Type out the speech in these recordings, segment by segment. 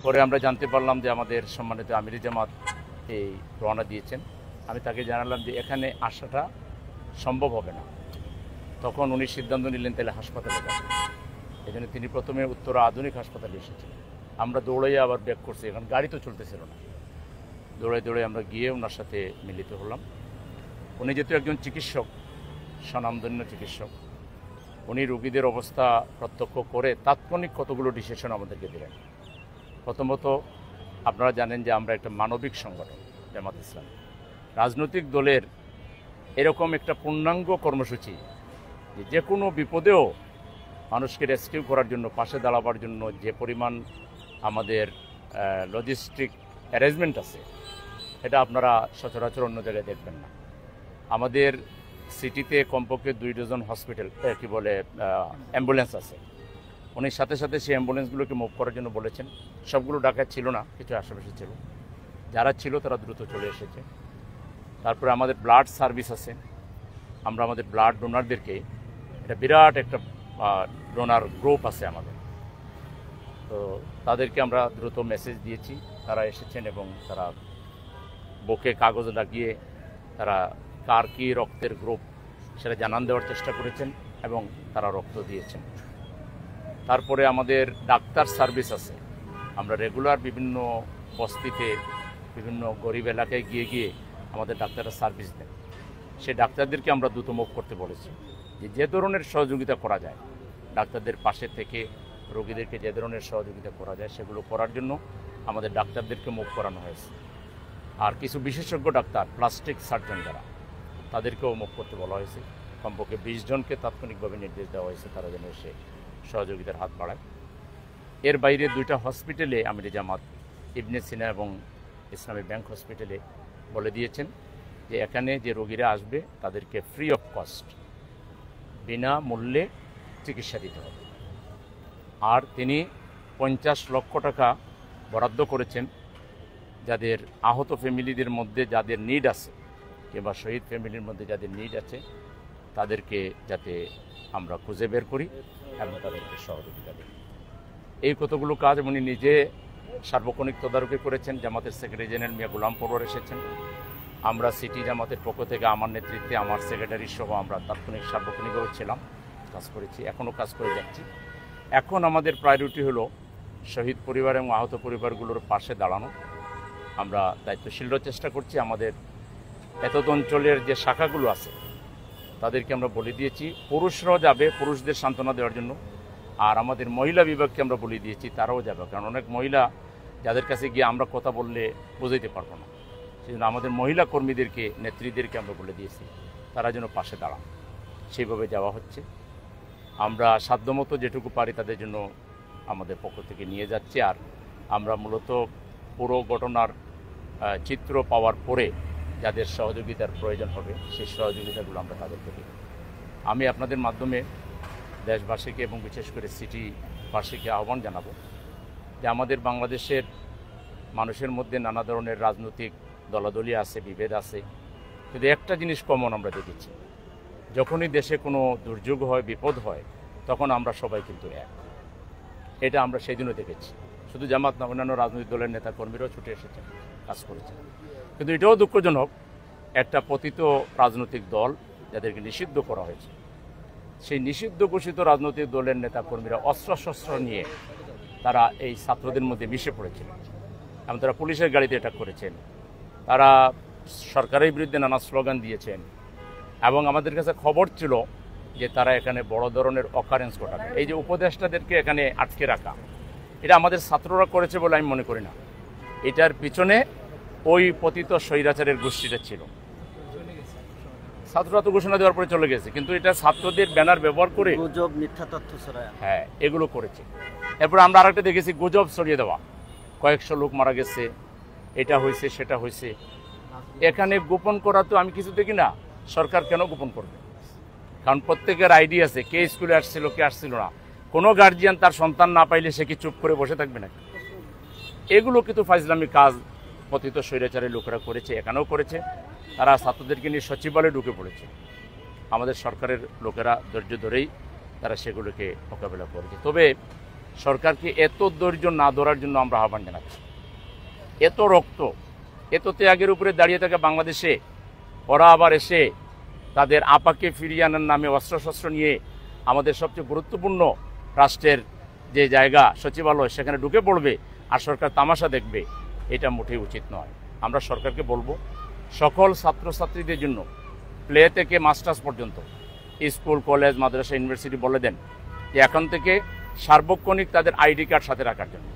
পরে আমরা জানতে পারলাম যে আমাদের সম্মানিত আমিরে জামাত এই রওনা দিয়েছেন। আমি তাকে জানালাম যে এখানে আসাটা সম্ভব হবে না। তখন উনি সিদ্ধান্ত নিলেন তাহলে হাসপাতালে যাবেন। এই জন্য তিনি প্রথমে উত্তরা আধুনিক হাসপাতালে এসেছিলেন। আমরা দৌড়াইয়া আবার ব্যাক করছি, এখন গাড়ি তো চলতেছিল না। দৌড়ে আমরা গিয়ে ওনার সাথে মিলিত হলাম। উনি যেহেতু একজন চিকিৎসক, স্বনামধন্য চিকিৎসক, উনি রোগীদের অবস্থা প্রত্যক্ষ করে তাৎক্ষণিক কতগুলো ডিসিশন আমাদেরকে দিলেন। প্রথমত আপনারা জানেন যে আমরা একটা মানবিক সংগঠন জামাত ইসলাম। রাজনৈতিক দলের এরকম একটা পূর্ণাঙ্গ কর্মসূচি যে কোনো বিপদেও মানুষকে রেস্কিউ করার জন্য, পাশে দাঁড়াবার জন্য যে পরিমাণ আমাদের লজিস্টিক অ্যারেঞ্জমেন্ট আছে, এটা আপনারা সচরাচর অন্য জায়গায় দেখবেন না। আমাদের সিটিতে কমপক্ষে 2 ডজন হসপিটাল অ্যাম্বুলেন্স আছে। উনি সাথে সাথে সেই অ্যাম্বুলেন্সগুলোকে মুভ করার জন্য বলেছেন। সবগুলো ঢাকায় ছিল না, কিছু আশেপাশে ছিল। যারা ছিল তারা দ্রুত চলে এসেছে। তারপরে আমাদের ব্লাড সার্ভিস আছে। আমরা আমাদের ব্লাড ডোনারদেরকে, এটা বিরাট একটা ডোনার গ্রুপ আছে আমাদের, তো তাদেরকে আমরা দ্রুত মেসেজ দিয়েছি। তারা এসেছেন এবং তারা বুকে কাগজ লাগিয়ে তারা কার কী রক্তের গ্রুপ সেটা জানান দেওয়ার চেষ্টা করেছেন এবং তারা রক্ত দিয়েছেন। তারপরে আমাদের ডাক্তার সার্ভিস আছে। আমরা রেগুলার বিভিন্ন বস্তিতে, বিভিন্ন গরিব এলাকায় গিয়ে আমাদের ডাক্তাররা সার্ভিস দেন। সেই ডাক্তারদেরকে আমরা দ্রুত মুভ করতে বলেছি, যে ধরনের সহযোগিতা করা যায়, ডাক্তারদের পাশে থেকে রোগীদেরকে যে ধরনের সহযোগিতা করা যায় সেগুলো করার জন্য আমাদের ডাক্তারদেরকে মুভ করানো হয়েছে। আর কিছু বিশেষজ্ঞ ডাক্তার, প্লাস্টিক সার্জন যারা, তাদেরকেও মুভ করতে বলা হয়েছে। কমপক্ষে 20 জনকে তাৎক্ষণিকভাবে নির্দেশ দেওয়া হয়েছে তারা যেন এসে সহযোগিতার হাত বাড়ায়। এর বাইরে 2টা হসপিটালে আমিরে জামাত, ইবনে সিনা এবং ইসলামী ব্যাংক হসপিটালে বলে দিয়েছেন যে এখানে যে রোগীরা আসবে তাদেরকে ফ্রি অফ কস্ট, বিনা মূল্যে চিকিৎসা দিতে হবে। আর তিনি 50 লক্ষ টাকা বরাদ্দ করেছেন যাদের আহত ফ্যামিলিদের মধ্যে যাদের নিড আছে, কিংবা শহীদ ফ্যামিলির মধ্যে যাদের নিড আছে, তাদেরকে যাতে আমরা খুঁজে বের করি এবং তাদেরকে সহযোগিতা দিই। এই কতগুলো কাজ উনি নিজে সার্বক্ষণিক তদারকি করেছেন। জামাতের সেক্রেটারি জেনারেল মিয়া গোলাম পরওয়ার এসেছেন। আমরা সিটি জামাতের পক্ষ থেকে আমার নেতৃত্বে, আমার সেক্রেটারি সহ আমরা তাৎক্ষণিক সার্বক্ষণিকভাবে ছিলাম, কাজ করেছি, এখনও কাজ করে যাচ্ছি। এখন আমাদের প্রায়োরিটি হলো শহীদ পরিবার এবং আহত পরিবারগুলোর পাশে দাঁড়ানো। আমরা দায়িত্বশীলরা চেষ্টা করছি। আমাদের এতদ অঞ্চলের যে শাখাগুলো আছে তাদেরকে আমরা বলে দিয়েছি পুরুষরাও যাবে পুরুষদের সান্ত্বনা দেওয়ার জন্য, আর আমাদের মহিলা বিভাগকে আমরা বলে দিয়েছি তারাও যাবে। কারণ অনেক মহিলা যাদের কাছে গিয়ে আমরা কথা বললে বোঝাইতে পারবো না, সেজন্য আমাদের মহিলা কর্মীদেরকে, নেত্রীদেরকে আমরা বলে দিয়েছি তারা যেন পাশে দাঁড়ান। সেইভাবে যাওয়া হচ্ছে। আমরা সাধ্যমতো যেটুকু পারি তাদের জন্য আমাদের পক্ষ থেকে নিয়ে যাচ্ছি। আর আমরা মূলত পুরো ঘটনার চিত্র পাওয়ার পরে যাদের সহযোগিতার প্রয়োজন হবে সেই সহযোগিতাগুলো আমরা তাদেরকে দিই। আমি আপনাদের মাধ্যমে দেশবাসীকে এবং বিশেষ করে সিটিবাসীকে আহ্বান জানাবো যে আমাদের বাংলাদেশের মানুষের মধ্যে নানা ধরনের রাজনৈতিক দলাদলি আছে, বিভেদ আছে, কিন্তু একটা জিনিস কমন আমরা দেখেছি, যখনই দেশে কোনো দুর্যোগ হয়, বিপদ হয়, তখন আমরা সবাই কিন্তু এক। এটা আমরা সেই দিনও দেখেছি। শুধু জামাত না, অন্যান্য রাজনৈতিক দলের নেতাকর্মীরাও ছুটে এসেছেন, কাজ করেছেন। কিন্তু এটাও দুঃখজনক, একটা পতিত রাজনৈতিক দল যাদেরকে নিষিদ্ধ করা হয়েছে, সেই নিষিদ্ধ ঘোষিত রাজনৈতিক দলের নেতাকর্মীরা অস্ত্রশস্ত্র নিয়ে তারা এই ছাত্রদের মধ্যে মিশে পড়েছিলেন এবং তারা পুলিশের গাড়িতে অ্যাটাক করেছেন। তারা সরকারের বিরুদ্ধে নানা স্লোগান দিয়েছেন এবং আমাদের কাছে খবর ছিল যে তারা এখানে বড় ধরনের অকারেন্স ঘটাবে। এই যে উপদেষ্টাদেরকে এখানে আটকে রাখা, এটা আমাদের ছাত্ররা করেছে বলে আমি মনে করি না। এটার পিছনে ওই পতিত স্বৈরাচারের গোষ্ঠীটা ছিল। ছাত্ররা তো ঘোষণা দেওয়ার পরে চলে গেছে, কিন্তু এটা ছাত্রদের ব্যানার ব্যবহার করে গুজব, মিথ্যা তথ্য ছড়ায়, হ্যাঁ, এগুলো করেছে। এরপর আমরা আরেকটা দেখেছি, গুজব ছড়িয়ে দেওয়া, কয়েকশো লোক মারা গেছে, এটা হয়েছে, সেটা হয়েছে। এখানে গোপন করা তো আমি কিছু দেখি না। সরকার কেন গোপন করবে? কারণ প্রত্যেকের আইডি আছে, কে স্কুলে আসছিল, কে আসছিল না। কোনো গার্জিয়ান তার সন্তান না পাইলে সে কি চুপ করে বসে থাকবে নাকি? এগুলো কিন্তু ফাইজলামি কাজ পতিত স্বৈরাচারের লোকেরা করেছে, এখানেও করেছে। তারা ছাত্রদেরকে নিয়ে সচিবালয়ে ঢুকে পড়েছে। আমাদের সরকারের লোকেরা ধৈর্য ধরেই তারা সেগুলোকে মোকাবেলা করেছে। তবে সরকারকে এত ধৈর্য না ধরার জন্য আমরা আহ্বান জানাচ্ছি। এত রক্ত, এত ত্যাগের উপরে দাঁড়িয়ে থাকে বাংলাদেশে, ওরা আবার এসে তাদের আপাকে ফিরিয়ে আনার নামে অস্ত্রশস্ত্র নিয়ে আমাদের সবচেয়ে গুরুত্বপূর্ণ রাষ্ট্রের যে জায়গা সচিবালয় সেখানে ঢুকে পড়বে আর সরকার তামাশা দেখবে, এটা মোটেই উচিত নয়। আমরা সরকারকে বলবো সকল ছাত্রছাত্রীদের জন্য প্লে থেকে মাস্টার্স পর্যন্ত স্কুল, কলেজ, মাদ্রাসা, ইউনিভার্সিটি বলে দেন যে এখন থেকে সার্বক্ষণিক তাদের আইডি কার্ড সাথে রাখার জন্য।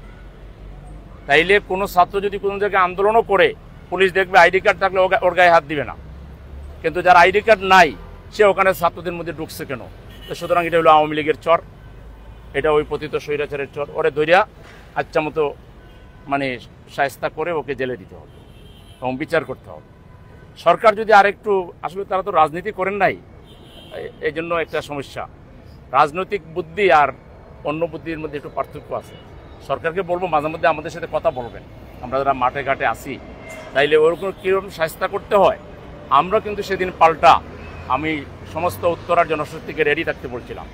তাইলে কোনো ছাত্র যদি কোনো জায়গায় আন্দোলনও করে, পুলিশ দেখবে আইডি কার্ড থাকলে ওর গায়ে হাত দিবে না, কিন্তু যার আইডি কার্ড নাই সে ওখানে ছাত্রদের মধ্যে ঢুকছে কেন? তো সুতরাং এটা হলো আওয়ামী লীগের চর, এটা ওই পতিত স্বৈরাচারের চর। ওরে ধরিয়া আচ্ছা মতো মানে শায়েস্তা করে ওকে জেলে দিতে হবে এবং বিচার করতে হবে। সরকার যদি আরেকটু, আসলে তারা তো রাজনীতি করেন নাই, এই জন্য একটা সমস্যা। রাজনৈতিক বুদ্ধি আর অন্য বুদ্ধির মধ্যে একটু পার্থক্য আছে। সরকারকে বলবো মাঝে মধ্যে আমাদের সাথে কথা বলবেন, আমরা যারা মাঠে ঘাটে আসি, তাইলে ওরকম কীরকম শায়েস্তা করতে হয় আমরা কিন্তু সেদিন পাল্টা আমি সমস্ত উত্তরার জনশক্তিকে রেডি থাকতে বলছিলাম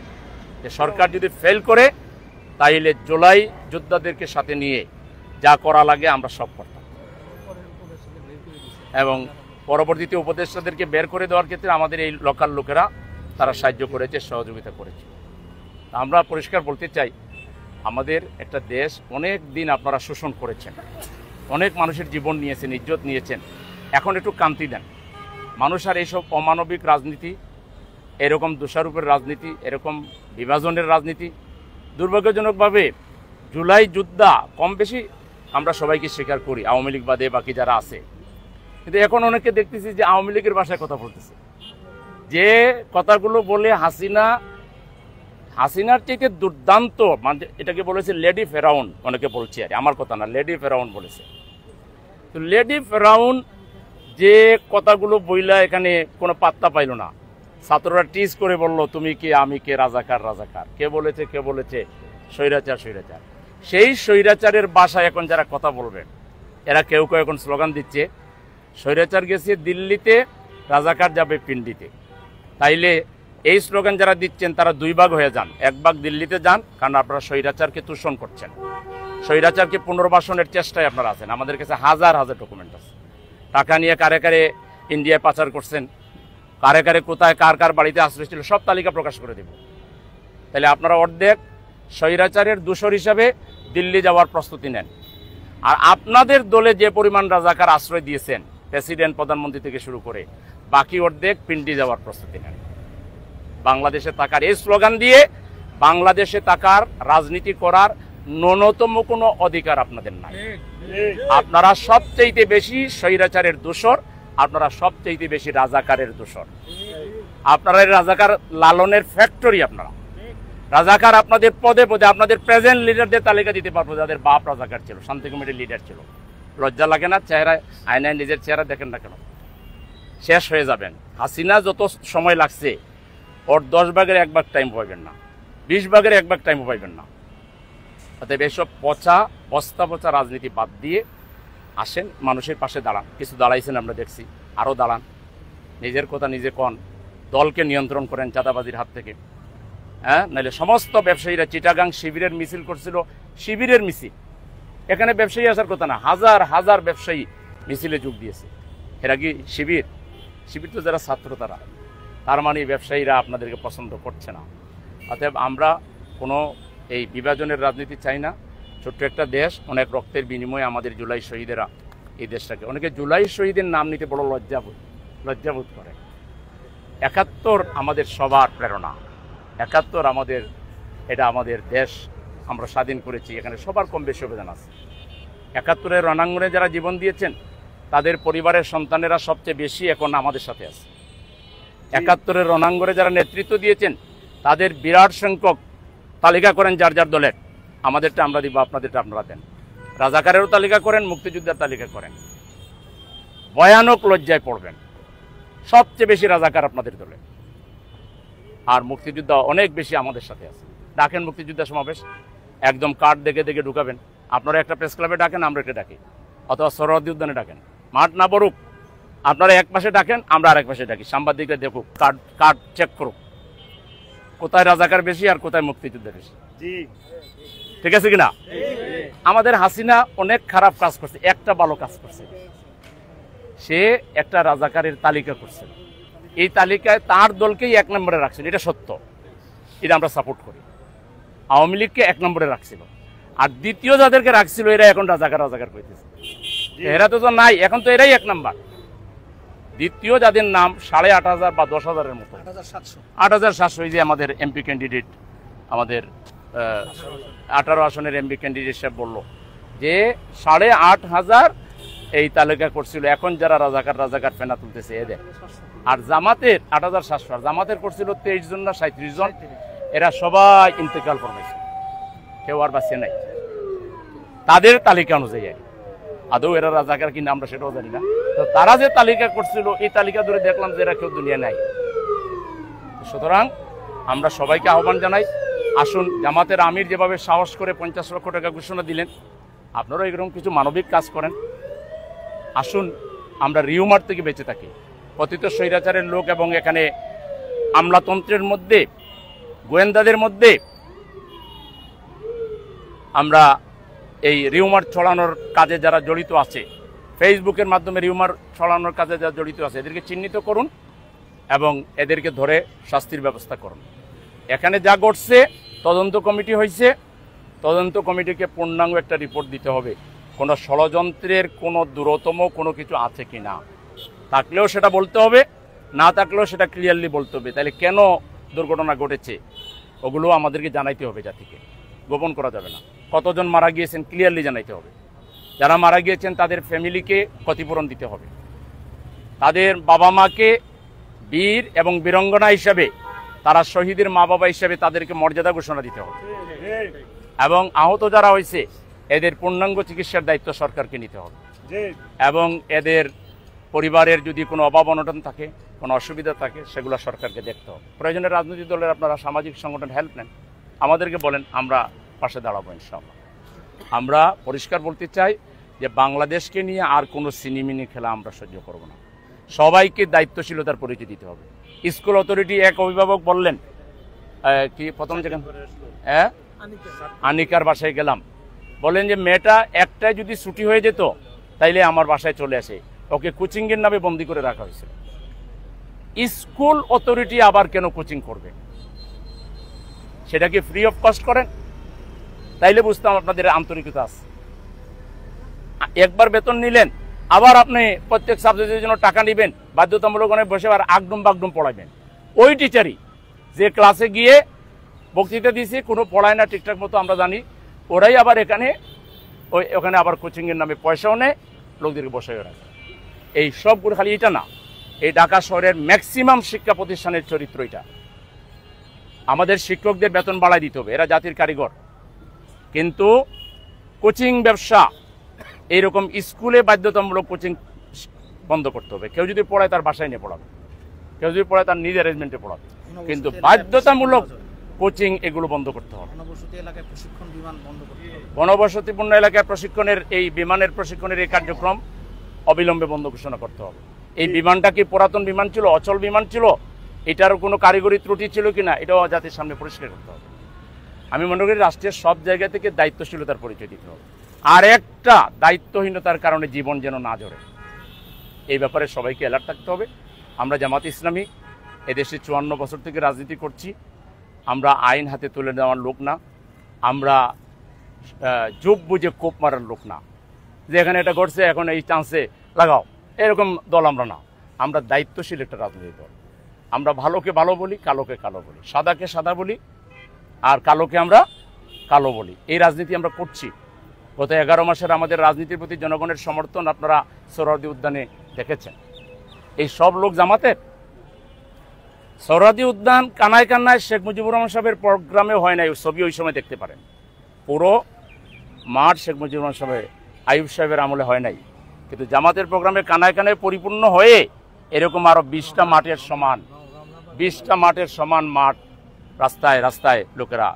যে সরকার যদি ফেল করে তাইলে জুলাই যোদ্ধাদেরকে সাথে নিয়ে যা করা লাগে আমরা সব করতাম, এবং পরবর্তীতে উপদেষ্টাদেরকে বের করে দেওয়ার ক্ষেত্রে আমাদের এই লোকাল লোকেরা তারা সাহায্য করেছে, সহযোগিতা করেছে। আমরা পরিষ্কার বলতে চাই, আমাদের একটা দেশ অনেক দিন আপনারা শোষণ করেছেন, অনেক মানুষের জীবন নিয়েছেন, ইজ্জত নিয়েছেন, এখন একটু কান্তি দেন। মানুষ আর এইসব অমানবিক রাজনীতি, এরকম দোষারোপের রাজনীতি, এরকম বিভাজনের রাজনীতি, দুর্ভাগ্যজনকভাবে জুলাই যোদ্ধা কম বেশি আমরা সবাইকে স্বীকার করি, আওয়ামী লীগ বাদে বাকি যারা আছে, কিন্তু এখন অনেকে দেখতেছি যে আওয়ামী লীগের ভাষায় কথা বলতেছে, যে কথাগুলো বলে হাসিনার চাইতে দুর্দান্ত, মানে এটাকে বলেছে লেডি ফেরাউন, অনেকে বলছে, আর আমার কথা না, লেডি ফেরাউন বলেছে। তো লেডি ফেরাউন যে কথাগুলো বইলা এখানে কোনো পাত্তা পাইল না, ছাত্ররা টিজ করে বলল তুমি কে, আমি কে, রাজাকার রাজাকার, কে বলেছে স্বৈরাচার স্বৈরাচার। সেই স্বৈরাচারের ভাষায় এখন যারা কথা বলবেন, এরা কেউ কেউ এখন স্লোগান দিচ্ছে স্বৈরাচার গেছে দিল্লিতে, রাজাকার যাবে পিন্ডিতে। তাইলে এই স্লোগান যারা দিচ্ছেন তারা দুই ভাগ হয়ে যান, এক ভাগ দিল্লিতে যান, কারণ আপনারা স্বৈরাচারকে তুষণ করছেন, স্বৈরাচারকে পুনর্বাসনের চেষ্টায় আপনারা আছেন। আমাদের কাছে হাজার হাজার ডকুমেন্ট আছে, টাকা নিয়ে কারে কারে ইন্ডিয়ায় পাচার করছেন, কারে কারে কোথায় কার কার বাড়িতে আশ্রয় ছিল, সব তালিকা প্রকাশ করে দেব। তাহলে আপনারা অর্ধেক স্বৈরাচারের দূষর হিসাবে দিল্লি যাওয়ার প্রস্তুতি নেন, আর আপনাদের দলে যে পরিমাণ রাজাকার আশ্রয় দিয়েছেন, প্রেসিডেন্ট, প্রধানমন্ত্রী থেকে শুরু করে, বাকি অর্ধেক পিন্ডি যাওয়ার প্রস্তুতি নেন। বাংলাদেশে থাকার এই স্লোগান দিয়ে বাংলাদেশে থাকার রাজনীতি করার ন্যূনতম কোনো অধিকার আপনাদের নাই। আপনারা সবচেয়ে বেশি স্বৈরাচারের দোষর, আপনারা সবচেয়ে বেশি রাজাকারের দোষর। আপনারা রাজাকার লালনের ফ্যাক্টরি, আপনারা রাজাকার আপনাদের পদে পদে, আপনাদের প্রেজেন্ট লিডারদের তালিকা দিতে পারবো যাদের বাপ রাজাকার ছিল, শান্তি কমিটির লিডার ছিল। লজ্জা লাগে না? চেহারা আয়নায় নিজের চেহারা দেখেন না কেন? শেষ হয়ে যাবেন। হাসিনা যত সময় লাগছে, ওর 10 ভাগের 1 ভাগ টাইম পাইবেন না, 20 ভাগের 1 ভাগ টাইম পাইবেন না। অতএব এসব বস্তা পচা রাজনীতি বাদ দিয়ে আসেন, মানুষের পাশে দাঁড়ান। কিছু দাঁড়াইছেন আমরা দেখছি, আরও দাঁড়ান, নিজের কথা নিজে কন, দলকে নিয়ন্ত্রণ করেন চাঁদাবাজির হাত থেকে। নাহলে সমস্ত ব্যবসায়ীরা চিটাগাং শিবিরের মিছিল করছিল, শিবিরের মিছিল, এখানে ব্যবসায়ী আসার কথা না, হাজার হাজার ব্যবসায়ী মিছিলে যোগ দিয়েছে। এরা কি শিবির? শিবির তো যারা ছাত্র তার মানে ব্যবসায়ীরা আপনাদেরকে পছন্দ করছে না। অতএব আমরা কোনো এই বিভাজনের রাজনীতি চাই না। ছোট্ট একটা দেশ, অনেক রক্তের বিনিময়ে আমাদের জুলাই শহীদেরা এই দেশটাকে, অনেকে জুলাই শহীদের নাম নিতে বড় লজ্জাবোধ করে। 71 আমাদের সবার প্রেরণা, 71 এটা আমাদের দেশ, আমরা স্বাধীন করেছি, এখানে সবার কম বেশি অবদান আছে। 71-এর রণাঙ্গনে যারা জীবন দিয়েছেন তাদের পরিবারের সন্তানেরা সবচেয়ে বেশি এখন আমাদের সাথে আছে। 71-এর রণাঙ্গনে যারা নেতৃত্ব দিয়েছেন তাদের বিরাট সংখ্যক তালিকা করেন যার যার দলের, আমাদেরটা আমরা দিব, আপনাদেরটা আপনারা দেন। রাজাকারেরও তালিকা করেন, মুক্তিযোদ্ধার তালিকা করেন, ভয়ানক লজ্জায় পড়বেন। সবচেয়ে বেশি রাজাকার আপনাদের দলে, আর মুক্তিযোদ্ধা অনেক বেশি আমাদের সাথে আছে। ডাকেন মুক্তিযোদ্ধা সমাবেশ, একদম কার্ড দেখে দেখে ঢুকাবেন। আপনারা একটা প্রেস ক্লাবে ডাকেন, আমরা এটা ডাকি, অথবা সরোয়ার্দী উদ্যানে ডাকেন, মাঠ না বড়ুক, আপনারা এক পাশে ডাকেন, আমরা আরেক পাশে ডাকি। সাংবাদিকরা দেখুক, কার্ড চেক করুক, কোথায় রাজাকার বেশি আর কোথায় মুক্তিযোদ্ধা বেশি। জি। ঠিক আছে কিনা? আমাদের হাসিনা অনেক খারাপ কাজ করছে, একটা ভালো কাজ করছে, সে একটা রাজাকারের তালিকা করছে, এই তালিকায় তার দলকেই 1 নম্বরে রাখছিল, এটা সত্য, এটা আমরা সাপোর্ট করি। আওয়ামী লীগকে 1 নম্বরে রাখছিল, আর দ্বিতীয় যাদেরকে রাখছিল এরা এখন রাজাকার কইতেছে, এরা তো নাই, এখন তো এরাই 1 নম্বর। দ্বিতীয় যাদের নাম 8,500 বা 10,000-এর মতো, 8,700, এই যে আমাদের এমপি ক্যান্ডিডেট, আমাদের 18 আসনের এমপি ক্যান্ডিডেট সাহেব বললো যে 8,500 এই তালিকা করছিল, এখন যারা রাজাকার ফেনা তুলতেছে এদের। আর জামাতের 8,700, আর জামাতের করছিল 23 জন না 37 জন, এরা সবাই ইন্তেকাল ফরমাইছে, কেউ আর বাঁচিয়ে নাই তাদের তালিকা অনুযায়ী। আদৌ এরা রাজাকার কিনা আমরা সেটাও জানি না। তো তারা যে তালিকা করছিল, এই তালিকা ধরে দেখলাম যে এরা কেউ দুনিয়া নাই। সুতরাং আমরা সবাইকে আহ্বান জানাই, আসুন, জামাতের আমির যেভাবে সাহস করে 50 লক্ষ টাকা ঘোষণা দিলেন, আপনারা এরকম কিছু মানবিক কাজ করেন। আসুন আমরা রিউমার থেকে বেঁচে থাকি, পতিত স্বৈরাচারের লোক এবং এখানে আমলাতন্ত্রের মধ্যে, গোয়েন্দাদের মধ্যে আমরা এই রিউমার ছড়ানোর কাজে যারা জড়িত আছে, ফেসবুকের মাধ্যমে রিউমার ছড়ানোর কাজে যারা জড়িত আছে, এদেরকে চিহ্নিত করুন এবং এদেরকে ধরে শাস্তির ব্যবস্থা করুন। এখানে যা ঘটছে, তদন্ত কমিটি হয়েছে, তদন্ত কমিটিকে পূর্ণাঙ্গ একটা রিপোর্ট দিতে হবে, কোনো ষড়যন্ত্রের কোনো দূরতম কোনো কিছু আছে কি না, থাকলেও সেটা বলতে হবে, না থাকলেও সেটা ক্লিয়ারলি বলতে হবে। তাহলে কেন দুর্ঘটনা ঘটেছে ওগুলো আমাদেরকে জানাইতে হবে, জাতিকে গোপন করা যাবে না। কতজন মারা গিয়েছেন ক্লিয়ারলি জানাইতে হবে, যারা মারা গিয়েছেন তাদের ফ্যামিলিকে ক্ষতিপূরণ দিতে হবে, তাদের বাবা মাকে বীর এবং বীরঙ্গনা হিসাবে, তারা শহীদের মা বাবা হিসাবে তাদেরকে মর্যাদা ঘোষণা দিতে হবে, এবং আহত যারা হয়েছে এদের পূর্ণাঙ্গ চিকিৎসার দায়িত্ব সরকারকে নিতে হবে, এবং এদের পরিবারের যদি কোনো অভাব অনটন থাকে, কোনো অসুবিধা থাকে, সেগুলো সরকারকে দেখতে হবে। প্রয়োজনে রাজনৈতিক দলের আপনারা সামাজিক সংগঠন হেল্প নেন, আমাদেরকে বলেন, আমরা পাশে দাঁড়াবো ইনশাআল্লাহ। আমরা পরিষ্কার বলতে চাই যে বাংলাদেশকে নিয়ে আর কোনো সিনেমিনি খেলা আমরা সহ্য করব না, সবাইকে দায়িত্বশীলতার পরিচয় দিতে হবে। স্কুল অথরিটি এক অভিভাবক বললেন, কি প্রথম যেখানে আনিকার বাসায় গেলাম, বলেন যে মেয়েটা একটাই যদি ছুটি হয়ে যেত তাইলে আমার বাসায় চলে আসে, ওকে কোচিংয়ের নামে বন্দি করে রাখা হয়েছে। স্কুল অথরিটি আবার কেন কোচিং করবে? সেটাকে ফ্রি অফ কস্ট করেন, তাইলে বুঝতাম আপনাদের আন্তরিকতা আছে। একবার বেতন নিলেন, আবার আপনি প্রত্যেক সাবজেক্টের জন্য টাকা নেবেন, বাধ্যতামূলক বসে আর আগডুম বাগডুম পড়াবেন। ওই টিচারই যে ক্লাসে গিয়ে বক্তৃতা দিয়েছে, কোনো পড়ায় না ঠিকঠাক মতো, আমরা জানি, ওরাই আবার ওখানে আবার কোচিংয়ের নামে পয়সাও নেয়, লোকদেরকে বসে রাখে। এই সবগুলো খালি এটা না, এই ঢাকা শহরের ম্যাক্সিমাম শিক্ষা প্রতিষ্ঠানের চরিত্র এটা। আমাদের শিক্ষকদের বেতন বাড়াই দিতে হবে, এরা জাতির কারিগর, কিন্তু কোচিং ব্যবসা, এইরকম স্কুলে বাধ্যতামূলক কোচিং বন্ধ করতে হবে। কেউ যদি পড়ায় তার বাসায় নিয়ে পড়াবে, কেউ যদি পড়ায় তার নিজের অ্যারেঞ্জমেন্টে পড়াবে, কিন্তু বাধ্যতামূলক কোচিং এগুলো বন্ধ করতে হবে। ঘনবসতিপূর্ণ এলাকায় প্রশিক্ষণের এই বিমানের প্রশিক্ষণের এই কার্যক্রম অবিলম্বে বন্ধ ঘোষণা করতে হবে। এই বিমানটা কি পুরাতন বিমান ছিল, অচল বিমান ছিল, এটার কোনো কারিগরি ত্রুটি ছিল কিনা, এটাও জাতির সামনে পরিষ্কার করতে হবে। আমি মনে করি রাষ্ট্রের সব জায়গা থেকে দায়িত্বশীলতার পরিচয় দিতে হবে, আর একটা দায়িত্বহীনতার কারণে জীবন যেন না ঝরে, এই ব্যাপারে সবাইকে অ্যালার্ট থাকতে হবে। আমরা জামাত ইসলামী এদেশে 54 বছর থেকে রাজনীতি করছি, আমরা আইন হাতে তুলে নেওয়ার লোক না, আমরা যোগ বুঝে কোপ মারার লোক না, যে এখানে এটা ঘটছে এখন এই চান্সে লাগাও, এরকম দল আমরা না। আমরা দায়িত্বশীল একটা রাজনৈতিক দল। আমরা ভালোকে ভালো বলি, কালোকে কালো বলি, সাদাকে সাদা বলি, আর কালোকে আমরা কালো বলি। এই রাজনীতি আমরা করছি। গত 11 মাসের আমাদের রাজনীতির প্রতি জনগণের সমর্থন আপনারা সোহরাওয়ার্দী উদ্যানে দেখেছেন। এই সব লোক জামাতের। সোহরাওয়ার্দী উদ্যান কানায় কান্নায় শেখ মুজিবুর রহমান সাহেবের প্রোগ্রামে হয় নাই, ছবি ওই সময় দেখতে পারেন। পুরো মাঠ শেখ মুজিবুর রহমান সাহেবের, আইয়ুব সাহেবের আমলে হয় নাই, কিন্তু জামাতের প্রোগ্রামে কানায় কানায় পরিপূর্ণ হয়ে এরকম আরো 20টা মাঠের সমান মাঠ, রাস্তায় রাস্তায়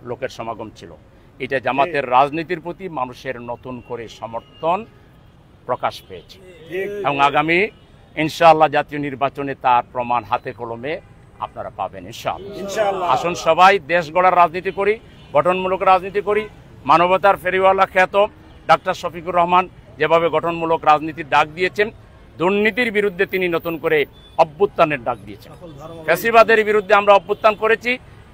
লোকের সমাগম ছিল। এটা জামাতের রাজনীতির প্রতি মানুষের নতুন করে সমর্থন প্রকাশ পেয়েছে, এবং আগামী ইনশাআল্লাহ জাতীয় নির্বাচনে তার প্রমাণ হাতে কলমে আপনারা পাবেন ইনশাআল্লাহ। আসুন সবাই দেশ গড়ার রাজনীতি করি, গঠনমূলক রাজনীতি করি, মানবতার ফেরিওয়ালা খ্যাত ডাক্তার শফিকুর রহমান যেভাবে গঠনমূলক রাজনীতির ডাক দিয়েছেন, দুর্নীতির বিরুদ্ধে তিনি নতুন করে অভ্যুত্থানের ডাক দিয়েছেন। ফ্যাসিবাদের বিরুদ্ধে আমরা অভ্যুত্থান করেছি,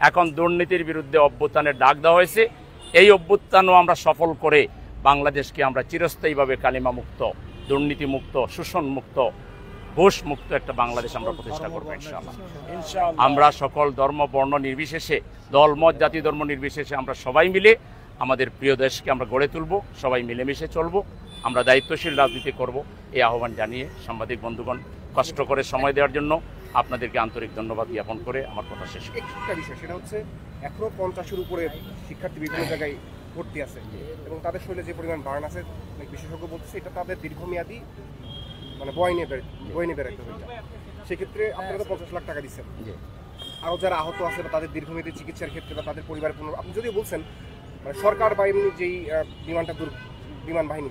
এখন দুর্নীতির বিরুদ্ধে অভ্যুত্থানের ডাক দেওয়া হয়েছে। এই অভ্যুত্থানও আমরা সফল করে বাংলাদেশকে আমরা চিরস্থায়ীভাবে কালিমা মুক্ত, দুর্নীতি মুক্ত, শোষণ মুক্ত, ঘুষ মুক্ত একটা বাংলাদেশ আমরা প্রতিষ্ঠা করবো ইনশাআল্লাহ। আমরা সকল ধর্ম বর্ণ নির্বিশেষে, দল মত জাতি ধর্ম নির্বিশেষে আমরা সবাই মিলে আমাদের প্রিয় দেশকে আমরা গড়ে তুলব, সবাই মিলেমিশে চলবো, আমরা দায়িত্বশীল রাজনীতি করব, এই আহ্বান জানিয়ে সাংবাদিক বন্ধুগণ কষ্ট করে সময় দেওয়ার জন্য আপনাদেরকে আন্তরিক ধন্যবাদ জ্ঞাপন করে আমার কথা শেষ করছি। একটা বিষয়, সেটা হচ্ছে এখনো 50-এর উপরে শিক্ষার্থী বিভিন্ন জায়গায় ভর্তি আছে এবং তাদের শরীরে যে পরিমাণ বার্ন আছে, অনেক বিশেষজ্ঞ বলতেছে এটা তাদের দীর্ঘমেয়াদী মানে বয় নেবে রাখতে হবে। সেক্ষেত্রে আপনারা তো 50 লাখ টাকা দিচ্ছেন, আরও যারা আহত আছে বা তাদের দীর্ঘমেয়াদী চিকিৎসার ক্ষেত্রে বা তাদের পরিবারের পুনর, আপনি যদিও বলছেন মানে সরকার বা এমনি যেই বিমান বাহিনী,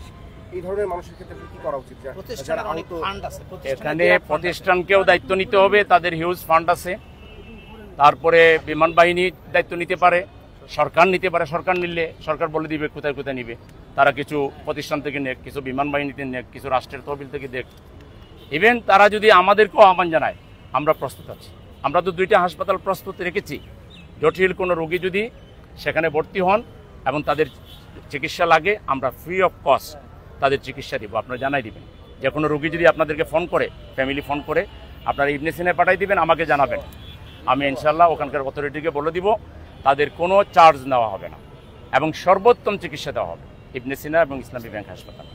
এই ধরনের মানুষের ক্ষেত্রে কি করা উচিত? এখানে প্রতিষ্ঠানকেও দায়িত্ব নিতে হবে, তাদের হিউজ ফান্ড আছে। তারপরে বিমান বাহিনী দায়িত্ব নিতে পারে, সরকার নিতে পারে। সরকার নিলে সরকার বলে দিবে কোথায় কোথায় নিবে। তারা কিছু প্রতিষ্ঠান থেকে নেক, কিছু বিমান বাহিনীতে নেক, কিছু রাষ্ট্রের তহবিল থেকে দেখ। ইভেন তারা যদি আমাদেরকেও আহ্বান জানায়, আমরা প্রস্তুত আছি। আমরা তো 2টা হাসপাতাল প্রস্তুত রেখেছি। জটিল কোনো রোগী যদি সেখানে ভর্তি হন এবং তাদের চিকিৎসা লাগে, আমরা ফ্রি অফ কস্ট তাদের চিকিৎসা দিব। আপনারা জানাই দিবেন। যে কোনো রোগী যদি আপনাদেরকে ফোন করে, ফ্যামিলি ফোন করে, আপনারা ইবনে সিনায় পাঠাই দিবেন, আমাকে জানাবেন। আমি ইনশাআল্লাহ ওখানকার অথরিটিকে বলে দিব, তাদের কোনো চার্জ নেওয়া হবে না এবং সর্বোত্তম চিকিৎসা দেওয়া হবে ইবনে সিনা এবং ইসলামী ব্যাংক হাসপাতাল।